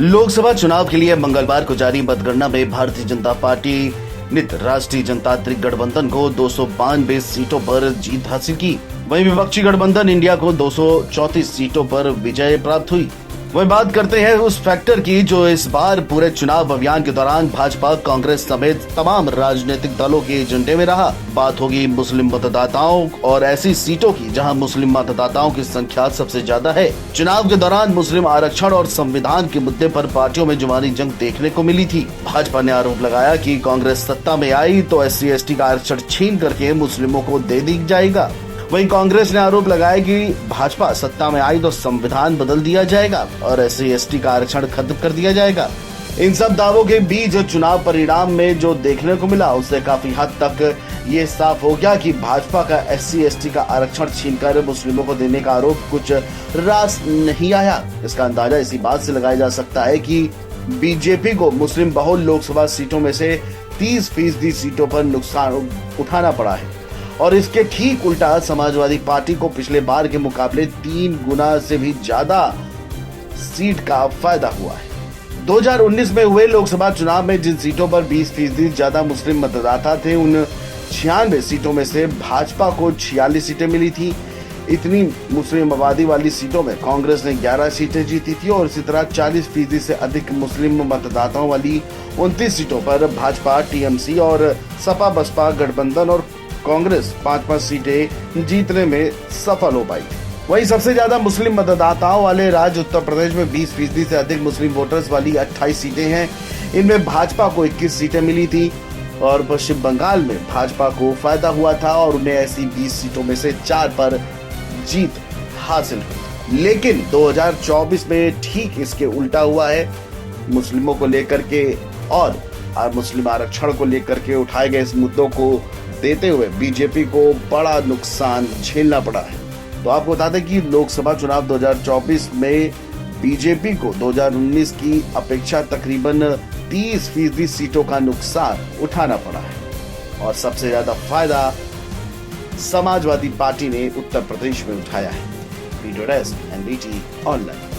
लोकसभा चुनाव के लिए मंगलवार को जारी मतगणना में भारतीय जनता पार्टी ने राष्ट्रीय जनतांत्रिक गठबंधन को 292 सीटों पर जीत हासिल की। वहीं विपक्षी गठबंधन इंडिया को 234 सीटों पर विजय प्राप्त हुई। वहीं बात करते हैं उस फैक्टर की जो इस बार पूरे चुनाव अभियान के दौरान भाजपा, कांग्रेस समेत तमाम राजनीतिक दलों के एजेंडे में रहा। बात होगी मुस्लिम मतदाताओं और ऐसी सीटों की जहां मुस्लिम मतदाताओं की संख्या सबसे ज्यादा है। चुनाव के दौरान मुस्लिम आरक्षण और संविधान के मुद्दे पर पार्टियों में जुबानी जंग देखने को मिली थी। भाजपा ने आरोप लगाया कि कांग्रेस सत्ता में आई तो SC/ST का आरक्षण छीन करके मुस्लिमों को दे दी जाएगा। वहीं कांग्रेस ने आरोप लगाया कि भाजपा सत्ता में आई तो संविधान बदल दिया जाएगा और SC/ST का आरक्षण खत्म कर दिया जाएगा। इन सब दावों के बीच चुनाव परिणाम में जो देखने को मिला उससे काफी हद तक ये साफ हो गया कि भाजपा का SC/ST का आरक्षण छीनकर मुस्लिमों को देने का आरोप कुछ रास नहीं आया। इसका अंदाजा इसी बात से लगाया जा सकता है कि बीजेपी को मुस्लिम बहुल लोकसभा सीटों में से 30% सीटों पर नुकसान उठाना पड़ा है और इसके ठीक उल्टा समाजवादी पार्टी को पिछले बार के मुकाबले 3 गुना से भी ज्यादा सीट का फायदा हुआ है। 2019 में हुए लोकसभा चुनाव में जिन सीटों पर 20% ज्यादा मुस्लिम मतदाता थे उन 96 सीटों में से भाजपा को 46 सीटें मिली थी। इतनी मुस्लिम आबादी वाली सीटों में कांग्रेस ने 11 सीटें जीती थी और इसी तरह 40% से अधिक मुस्लिम मतदाताओं वाली 29 सीटों पर भाजपा, TMC और सपा बसपा गठबंधन और कांग्रेस 5-5 सीटें जीतने में सफल हो पाई। वहीं सबसे ज्यादा मुस्लिम मतदाताओं वाले राज्य उत्तर प्रदेश में 20% से अधिक मुस्लिम वोटर्स वाली 28 सीटें हैं। इनमें भाजपा को 21 सीटें मिली थी और पश्चिम बंगाल में भाजपा को फायदा हुआ था और उन्हें ऐसी 20 सीटों में से 4 पर जीत हासिल हुई। लेकिन 2024 में ठीक इसके उल्टा हुआ है। मुस्लिमों को लेकर के और मुस्लिम आरक्षण को लेकर के उठाए गए इस मुद्दों को देते हुए बीजेपी को बड़ा नुकसान झेलना पड़ा है। तो आपको बता दें कि लोकसभा चुनाव 2024 में बीजेपी को 2019 की अपेक्षा तकरीबन 30% सीटों का नुकसान उठाना पड़ा है और सबसे ज्यादा फायदा समाजवादी पार्टी ने उत्तर प्रदेश में उठाया है। Video desk NBT online.